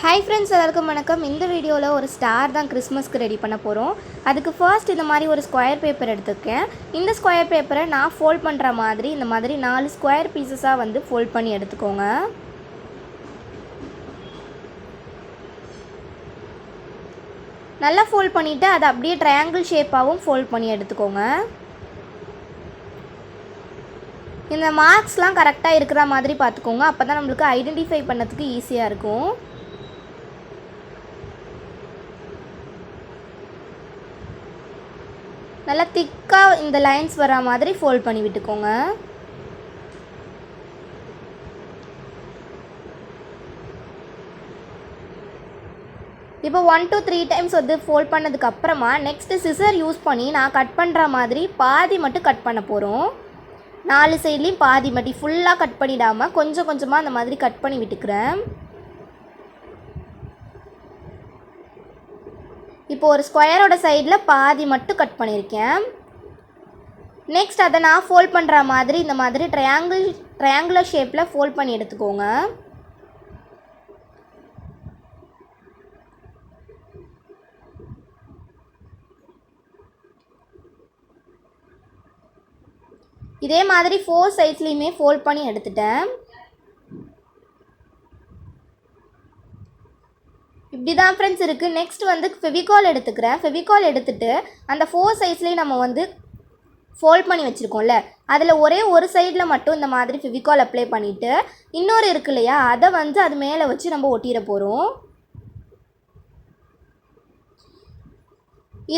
Hi friends, எல்லாருக்கும் வணக்கம். இந்த வீடியோவில் ஒரு ஸ்டார் தான் கிறிஸ்மஸ்க்கு ரெடி பண்ண போகிறோம். அதுக்கு ஃபர்ஸ்ட் இந்த மாதிரி ஒரு ஸ்கொயர் பேப்பர் எடுத்துருக்கேன். இந்த ஸ்கொயர் பேப்பரை நான் ஃபோல்ட் பண்ணுற மாதிரி இந்த மாதிரி 4 ஸ்கொயர் பீசஸாக வந்து ஃபோல்ட் பண்ணி எடுத்துக்கோங்க. நல்லா ஃபோல்ட் பண்ணிவிட்டு அதை அப்படியே ட்ரையாங்கிள் ஷேப்பாகவும் ஃபோல்ட் பண்ணி எடுத்துக்கோங்க. இந்த மார்க்ஸ்லாம் கரெக்டாக இருக்கிற மாதிரி பார்த்துக்கோங்க. அப்போ தான் நம்மளுக்கு ஐடென்டிஃபை பண்ணதுக்கு ஈஸியாக இருக்கும். நல்லா திக்காக இந்த லைன்ஸ் வர மாதிரி ஃபோல்ட் பண்ணி விட்டுக்கோங்க. இப்போ 1 to 3 டைம்ஸ் வந்து ஃபோல்ட் பண்ணதுக்கப்புறமா நெக்ஸ்ட்டு சிசர் யூஸ் பண்ணி நான் கட் பண்ணுற மாதிரி பாதி மட்டும் கட் பண்ண போகிறோம். 4 சைட்லேயும் பாதி மட்டும் ஃபுல்லாக கட் பண்ணிடாமல் கொஞ்சம் கொஞ்சமாக அந்த மாதிரி கட் பண்ணி விட்டுக்கிறேன். இப்போ ஒரு ஸ்கொயரோட சைடில் பாதி மட்டும் கட் பண்ணியிருக்கேன். நெக்ஸ்ட் அதை நான் ஃபோல்ட் பண்ணுற மாதிரி இந்த மாதிரி ட்ரையாங்குலர் ஷேப்பில் ஃபோல்ட் பண்ணி எடுத்துக்கோங்க. இதே மாதிரி 4 சைட்ஸ்லேயுமே ஃபோல்ட் பண்ணி எடுத்துட்டேன். இப்படி தான் ஃப்ரெண்ட்ஸ் இருக்குது. நெக்ஸ்ட் வந்து ஃபெவிகால் எடுத்துக்கிறேன். ஃபெவிகால் எடுத்துகிட்டு அந்த 4 சைட்ஸ்லேயும் நம்ம வந்து ஃபோல்ட் பண்ணி வச்சுருக்கோம்ல, அதில் ஒரே ஒரு சைடில் மட்டும் இந்த மாதிரி ஃபெவிகால் அப்ளை பண்ணிவிட்டு இன்னொரு இருக்கு இல்லையா, அதை வந்து அது மேலே வச்சு நம்ம ஒட்டிட போகிறோம்.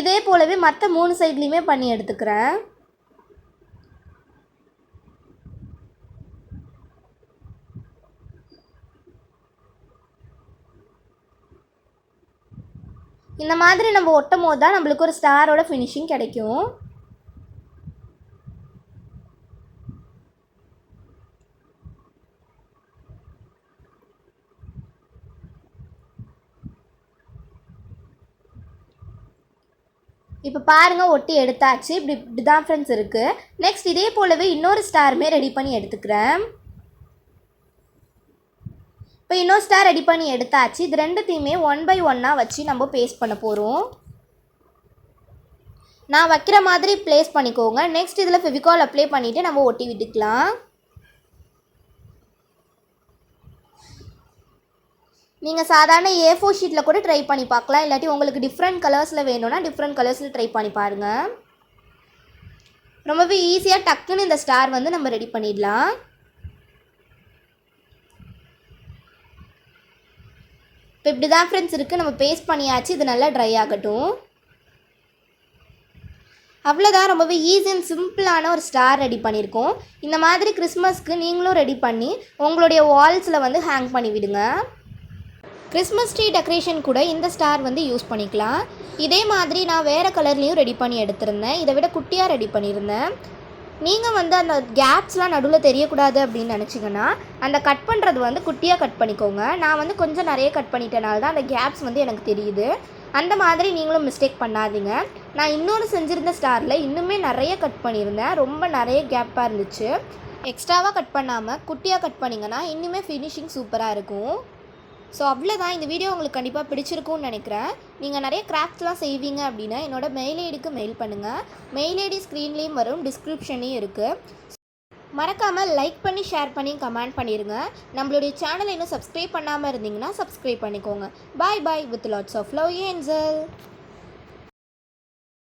இதே போலவே மற்ற 3 சைட்லேயுமே பண்ணி எடுத்துக்கிறேன். இந்த மாதிரி நம்ம ஒட்டும் போது தான் நம்மளுக்கு ஒரு ஸ்டாரோட ஃபினிஷிங் கிடைக்கும். இப்போ பாருங்கள், ஒட்டி எடுத்தாச்சு. இப்படி தான் ஃப்ரெண்ட்ஸ் இருக்குது. நெக்ஸ்ட் இதே போலவே இன்னொரு ஸ்டாருமே ரெடி பண்ணி எடுத்துக்கிறேன். இப்போ இன்னொரு ஸ்டார் ரெடி பண்ணி எடுத்தாச்சு. இது ரெண்டுத்தையுமே 1 by 1 வச்சு நம்ம பேஸ்ட் பண்ண போகிறோம். நான் வைக்கிற மாதிரி ப்ளேஸ் பண்ணிக்கோங்க. நெக்ஸ்ட் இதில் ஃபெவிகால் அப்ளை பண்ணிவிட்டு நம்ம ஒட்டி விட்டுக்கலாம். நீங்கள் சாதாரண A4 ஷீட்டில் கூட ட்ரை பண்ணி பார்க்கலாம். இல்லாட்டி உங்களுக்கு டிஃப்ரெண்ட் கலர்ஸில் வேணும்னா டிஃப்ரெண்ட் கலர்ஸில் ட்ரை பண்ணி பாருங்கள். ரொம்பவே ஈஸியாக டக்குன்னு இந்த ஸ்டார் வந்து நம்ம ரெடி பண்ணிடலாம். இப்போ இப்படி தான் ஃப்ரெண்ட்ஸ் இருக்குது. நம்ம பேஸ்ட் பண்ணியாச்சு. இது நல்லா ட்ரை ஆகட்டும். அவ்வளோதான், ரொம்பவே ஈஸி அண்ட் சிம்பிளான ஒரு ஸ்டார் ரெடி பண்ணியிருக்கோம். இந்த மாதிரி கிறிஸ்மஸ்க்கு நீங்களும் ரெடி பண்ணி உங்களுடைய வால்ஸில் வந்து ஹேங் பண்ணி விடுங்க. கிறிஸ்மஸ் ட்ரீ டெக்கரேஷன் கூட இந்த ஸ்டார் வந்து யூஸ் பண்ணிக்கலாம். இதே மாதிரி நான் வேறு கலர்லேயும் ரெடி பண்ணி எடுத்திருந்தேன். இதை விட குட்டியாக ரெடி பண்ணியிருந்தேன். நீங்கள் வந்து அந்த கேப்ஸ்லாம் நடுவில் தெரியக்கூடாது அப்படின்னு நினச்சிங்கன்னா அந்த கட் பண்ணுறது வந்து குட்டியாக கட் பண்ணிக்கோங்க. நான் வந்து கொஞ்சம் நிறைய கட் பண்ணிட்டனால தான் அந்த கேப்ஸ் வந்து எனக்கு தெரியுது. அந்த மாதிரி நீங்களும் மிஸ்டேக் பண்ணாதீங்க. நான் இன்னொன்று செஞ்சுருந்த ஸ்டாரில் இன்னுமே நிறைய கட் பண்ணியிருந்தேன். ரொம்ப நிறைய கேப்பாக இருந்துச்சு. எக்ஸ்ட்ராவாக கட் பண்ணாமல் குட்டியாக கட் பண்ணிங்கன்னா இன்னுமே ஃபினிஷிங் சூப்பராக இருக்கும். ஸோ அவ்வளோதான். இந்த வீடியோ உங்களுக்கு கண்டிப்பாக பிடிச்சிருக்கும்னு நினைக்கிறேன். நீங்கள் நிறைய கிராஃப்ட்ஸ்லாம் செய்வீங்க அப்படின்னா என்னோடய மெயில் ஐடிக்கு மெயில் பண்ணுங்கள். மெயில் ஐடி ஸ்க்ரீன்லேயும் வரும், டிஸ்கிரிப்ஷன்லேயும் இருக்குது. மறக்காமல் லைக் பண்ணி ஷேர் பண்ணி கமெண்ட் பண்ணிடுங்க. நம்மளுடைய சேனலை இன்னும் சப்ஸ்கிரைப் பண்ணாமல் இருந்தீங்கன்னா சப்ஸ்கிரைப் பண்ணிக்கோங்க. Bye bye with lots of love angel.